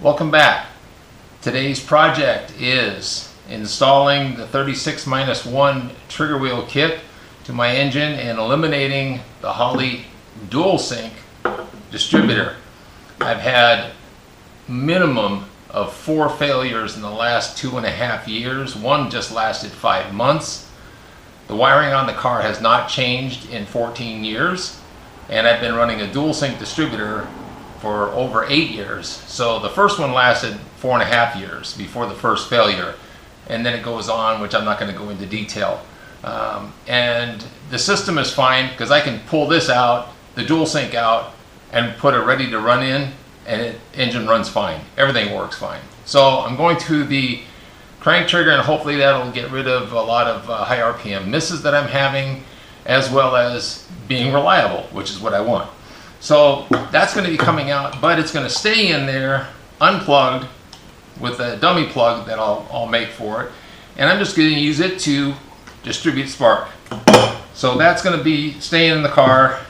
Welcome back. Today's project is installing the 36-1 trigger wheel kit to my engine and eliminating the Holley Dual Sync distributor. I've had minimum of 4 failures in the last 2.5 years. One just lasted 5 months. The wiring on the car has not changed in 14 years, and I've been running a dual sync distributor for over 8 years. So the first one lasted 4.5 years before the first failure, and then it goes on, which I'm not going to go into detail. And the system is fine because I can pull this out, the dual sync out, and put it ready to run in, and engine runs fine. Everything works fine. So I'm going to the crank trigger, and hopefully that'll get rid of a lot of high RPM misses that I'm having, as well as being reliable, which is what I want. So that's going to be coming out, but it's going to stay in there unplugged with a dummy plug that I'll make for it, and I'm just going to use it to distribute spark. So that's going to be staying in the car.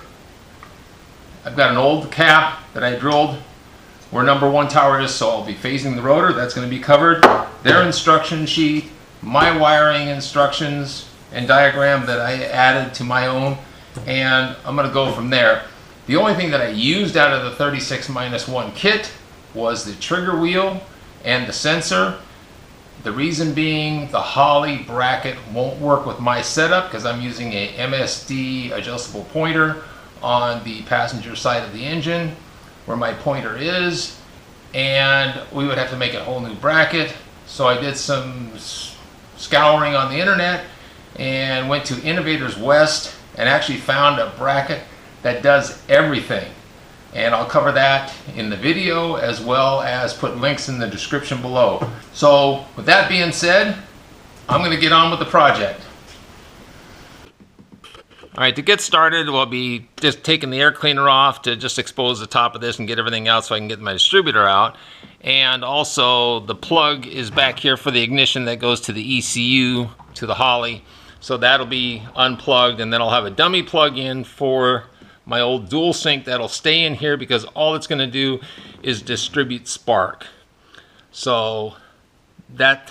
I've got an old cap that I drilled where number 1 tower is, so I'll be phasing the rotor. That's going to be covered. Their instruction sheet, my wiring instructions and diagram that I added to my own, and I'm going to go from there. The only thing that I used out of the 36-1 kit was the trigger wheel and the sensor. The reason being the Holley bracket won't work with my setup because I'm using a MSD adjustable pointer on the passenger side of the engine where my pointer is, and we would have to make a whole new bracket. So I did some scouring on the internet and went to Innovators West and actually found a bracket that does everything, and I'll cover that in the video as well as put links in the description below. So with that being said, I'm going to get on with the project. Alright, to get started, we'll be just taking the air cleaner off to just expose the top of this and get everything out so I can get my distributor out. And also the plug is back here for the ignition that goes to the ECU to the Holley. So that'll be unplugged, and then I'll have a dummy plug in for my old dual sync that'll stay in here because all it's going to do is distribute spark. So that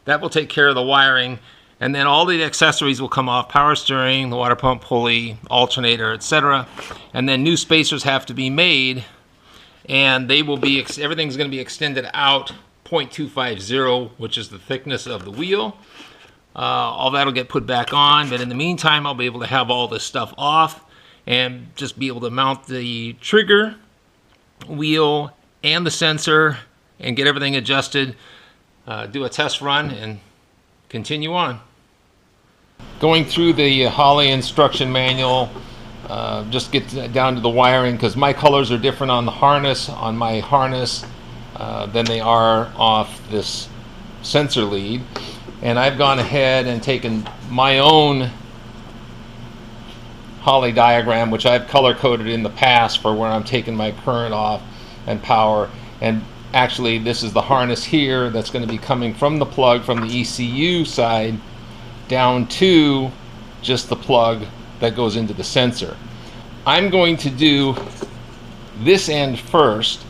will take care of the wiring, and then all the accessories will come off: power steering, the water pump pulley, alternator, etc. And then new spacers have to be made, and they will be everything's going to be extended out 0.250, which is the thickness of the wheel. All that'll get put back on, but in the meantime I'll be able to have all this stuff off and just be able to mount the trigger wheel and the sensor and get everything adjusted, do a test run, and continue on. Going through the Holley instruction manual, just get down to the wiring because my colors are different on the harness, on my harness, than they are off this sensor lead. And I've gone ahead and taken my own Holley diagram, which I've color coded in the past for where I'm taking my current off and power. And actually this is the harness here that's going to be coming from the plug from the ECU side down to just the plug that goes into the sensor. I'm going to do this end first,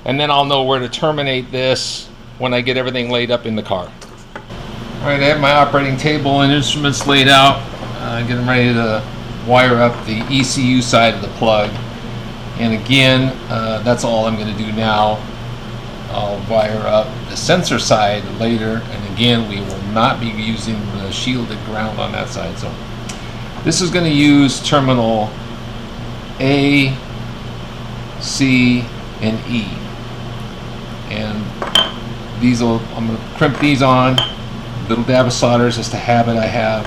and then I'll know where to terminate this when I get everything laid up in the car. Alright, I have my operating table and instruments laid out, getting ready to wire up the ECU side of the plug. And again, that's all I'm going to do now. I'll wire up the sensor side later, and again we will not be using the shielded ground on that side. So this is going to use terminal A, C, and E, and these I'm going to crimp these on. Little dab of solder is just a habit I have,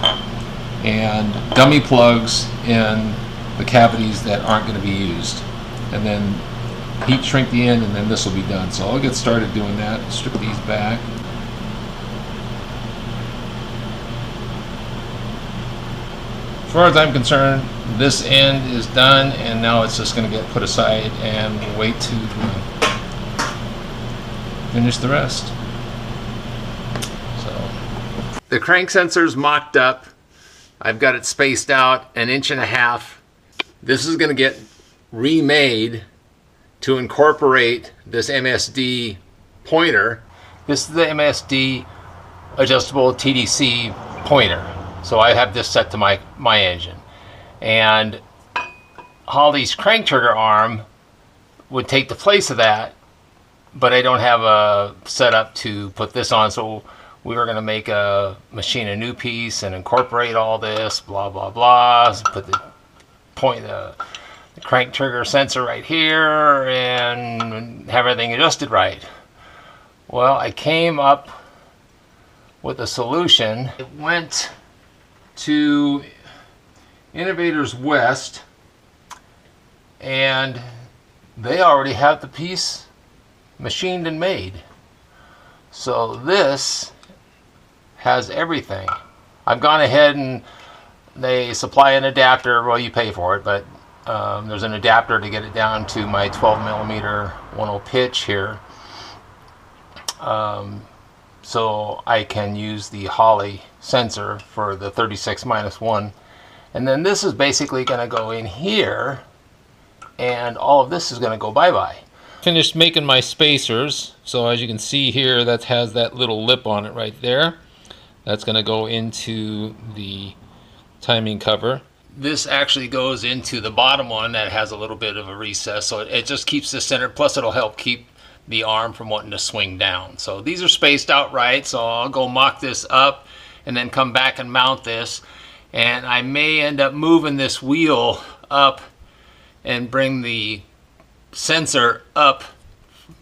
and dummy plugs in the cavities that aren't going to be used, and then heat shrink the end, and then this will be done. So I'll get started doing that. Strip these back. As far as I'm concerned, this end is done, and now it's just going to get put aside and wait to finish the rest. The crank sensor's mocked up. I've got it spaced out 1.5 inches. This is going to get remade to incorporate this MSD pointer. This is the MSD adjustable TDC pointer. So I have this set to my engine. And Holley's crank trigger arm would take the place of that, but I don't have a setup to put this on, so we were going to machine a new piece and incorporate all this, blah, blah, blah. Put the crank trigger sensor right here and have everything adjusted right. Well, I came up with a solution. It went to Innovators West, and they already have the piece machined and made. So this has everything. I've gone ahead and they supply an adapter. Well, you pay for it, but there's an adapter to get it down to my 12mm 1/0 pitch here. So I can use the Holley sensor for the 36-1. And then this is basically going to go in here, and all of this is going to go bye-bye. Finished making my spacers. So as you can see here, that has that little lip on it right there. That's going to go into the timing cover. This actually goes into the bottom one that has a little bit of a recess, so it just keeps this centered. Plus it'll help keep the arm from wanting to swing down. So these are spaced out right, so I'll go mock this up and then come back and mount this. And I may end up moving this wheel up and bring the sensor up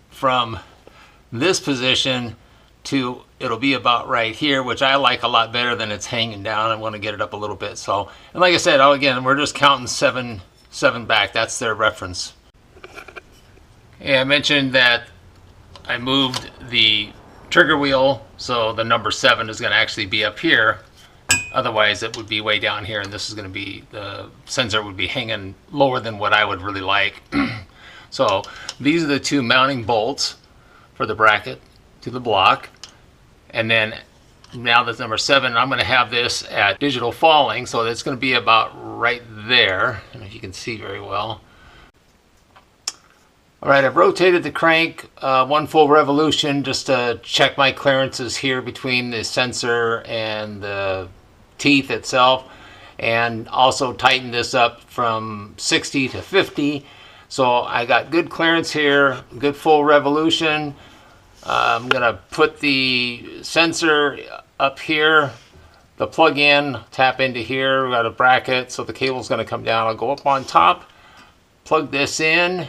from this position to, it'll be about right here, which I like a lot better than it's hanging down. I want to get it up a little bit. So, and like I said, again, we're just counting seven back. That's their reference. Yeah, I mentioned that I moved the trigger wheel, so the number 7 is going to actually be up here. Otherwise it would be way down here, and this is going to be, the sensor would be hanging lower than what I would really like. So these are the two mounting bolts for the bracket to the block. And then now that's number 7, I'm going to have this at digital falling, so it's going to be about right there. I don't know if you can see very well. All right, I've rotated the crank 1 full revolution just to check my clearances here between the sensor and the teeth itself, and also tighten this up from 60 to 50. So I got good clearance here, good full revolution. I'm gonna put the sensor up here, the plug-in, tap into here. We got a bracket, so the cable's gonna come down. I'll go up on top, plug this in,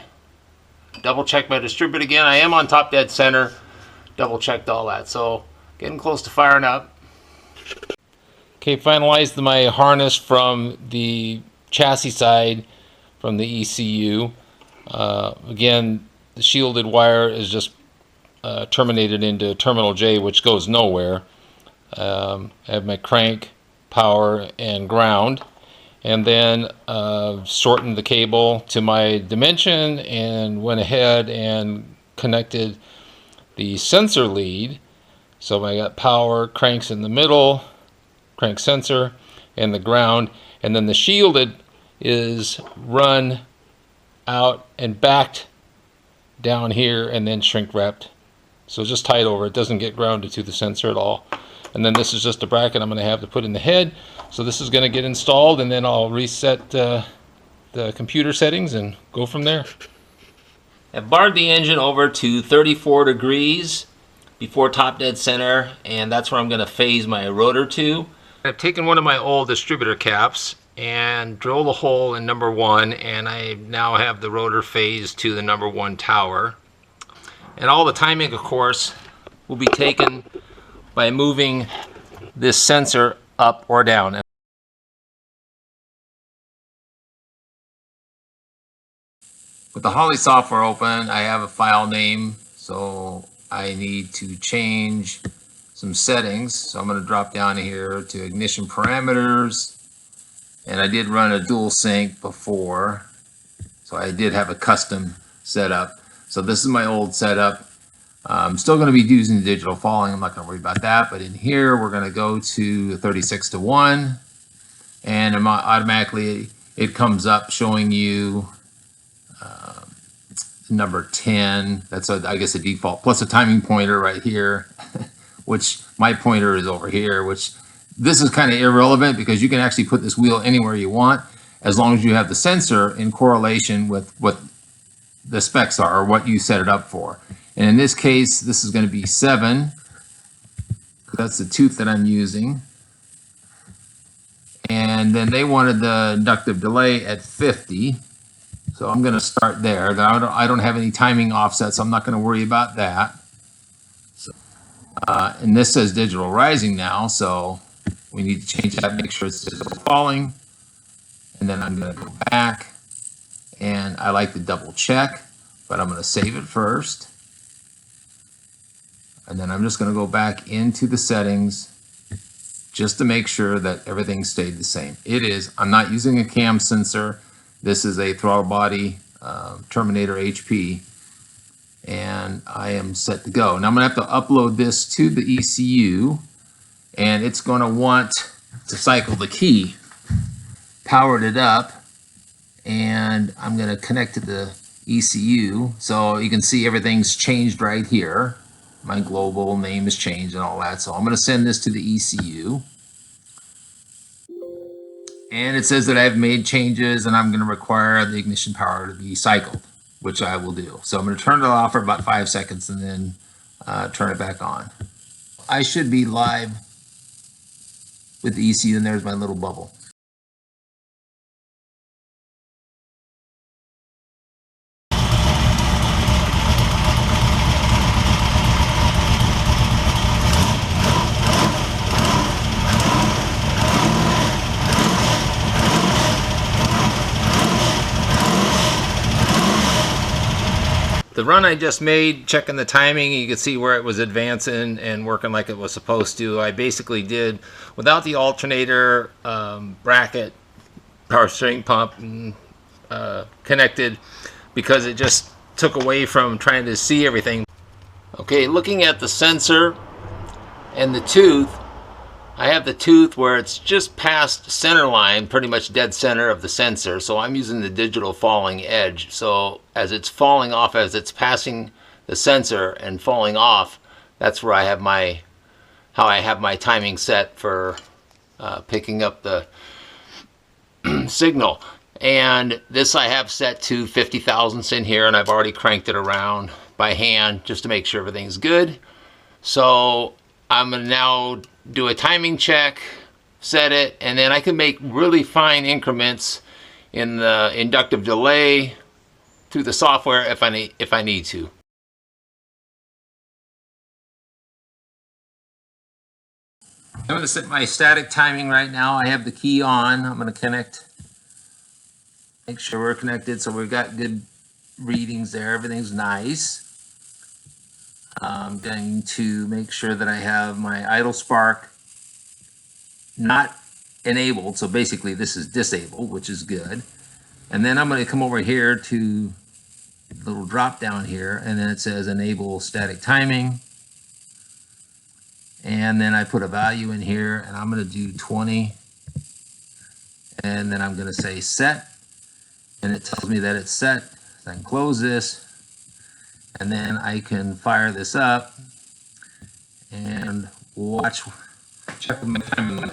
double check my distributor again. I am on top dead center, double checked all that. So getting close to firing up. Okay, finalized my harness from the chassis side from the ECU. Again, the shielded wire is just terminated into terminal J, which goes nowhere. I have my crank, power, and ground, and then shortened the cable to my dimension and went ahead and connected the sensor lead. So I got power, cranks in the middle, crank sensor, and the ground, and then the shielded is run out and backed down here and then shrink wrapped. So just tied over. It doesn't get grounded to the sensor at all. And then this is just a bracket I'm going to have to put in the head. So this is going to get installed, and then I'll reset the computer settings and go from there. I've barred the engine over to 34 degrees before top dead center, and that's where I'm going to phase my rotor to. I've taken one of my old distributor caps and drilled a hole in number 1, and I now have the rotor phased to the number 1 tower. And all the timing, of course, will be taken by moving this sensor up or down. With the Holley software open, I have a file name, so I need to change some settings. So I'm going to drop down here to ignition parameters, and I did run a dual sync before, so I did have a custom setup. So this is my old setup. I'm still going to be using digital falling. I'm not going to worry about that. But in here, we're going to go to 36-1, and automatically it comes up showing you number 10. That's I guess a default, plus a timing pointer right here, which my pointer is over here, which this is kind of irrelevant because you can actually put this wheel anywhere you want as long as you have the sensor in correlation with what the specs are or what you set it up for. And in this case, this is going to be 7. That's the tooth that I'm using. And then they wanted the inductive delay at 50. So I'm going to start there. I don't have any timing offsets, so I'm not going to worry about that. So, and this says digital rising now, so we need to change that, make sure it's digital falling. And then I'm going to go back, and I like to double check, but I'm going to save it first. And then I'm just going to go back into the settings just to make sure that everything stayed the same. It is. I'm not using a cam sensor. This is a throttle body Terminator HP, and I am set to go. Now I'm going to have to upload this to the ECU, and it's going to want to cycle the key. Powered it up, and I'm going to connect to the ECU, so you can see everything's changed right here. My global name is changed and all that, so I'm going to send this to the ECU. And it says that I've made changes and I'm going to require the ignition power to be cycled, which I will do. So I'm going to turn it off for about 5 seconds and then turn it back on. I should be live with the ECU, and there's my little bubble. The run I just made, checking the timing, you can see where it was advancing and working like it was supposed to. I basically did, without the alternator, bracket, power steering pump, and connected, because it just took away from trying to see everything. Okay, looking at the sensor and the tooth, I have the tooth where it's just past center line, pretty much dead center of the sensor. So I'm using the digital falling edge. So as it's falling off, as it's passing the sensor and falling off, that's where I have how I have my timing set for picking up the signal. And this I have set to 50 thousandths in here, and I've already cranked it around by hand just to make sure everything's good. So I'm going to now do a timing check, set it, and then I can make really fine increments in the inductive delay through the software if I need to. I'm going to set my static timing right now. I have the key on. I'm going to connect, make sure we're connected, so we've got good readings there. Everything's nice. I'm going to make sure that I have my idle spark not enabled. So basically this is disabled, which is good. And then I'm going to come over here to the little drop down here, and then it says enable static timing. And then I put a value in here, and I'm going to do 20. And then I'm going to say set. And it tells me that it's set. I can close this. And then I can fire this up and watch, check my timing.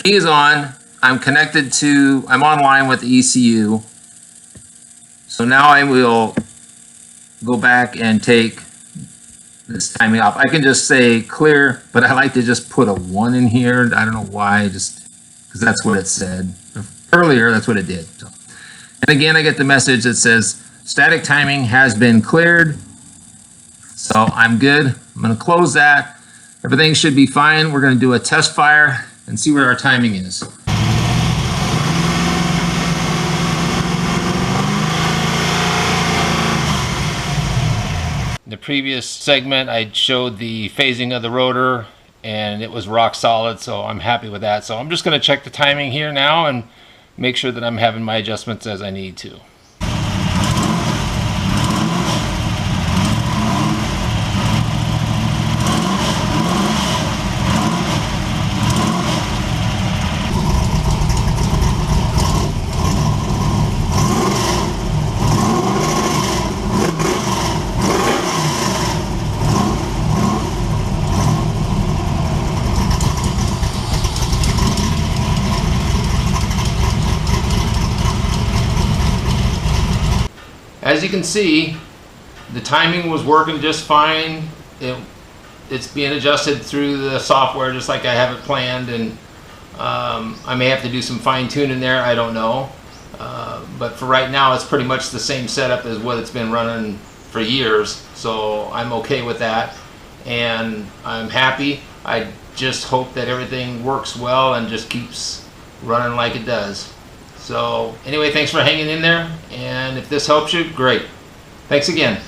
Key is on. I'm connected to, I'm online with the ECU. So now I will go back and take this timing off. I can just say clear, but I like to just put a 1 in here. I don't know why, just because that's what it said. Earlier, that's what it did. So. And again, I get the message that says static timing has been cleared. So I'm good. I'm going to close that. Everything should be fine. We're going to do a test fire and see where our timing is. The previous segment, I showed the phasing of the rotor, and it was rock solid, so I'm happy with that. So I'm just going to check the timing here now and make sure that I'm having my adjustments as I need to. as you can see, the timing was working just fine. It's being adjusted through the software just like I have it planned, and I may have to do some fine tuning there, I don't know. But for right now, it's pretty much the same setup as what it's been running for years, so I'm okay with that, and I'm happy. I just hope that everything works well and just keeps running like it does. So anyway, thanks for hanging in there, and if this helps you, great. Thanks again.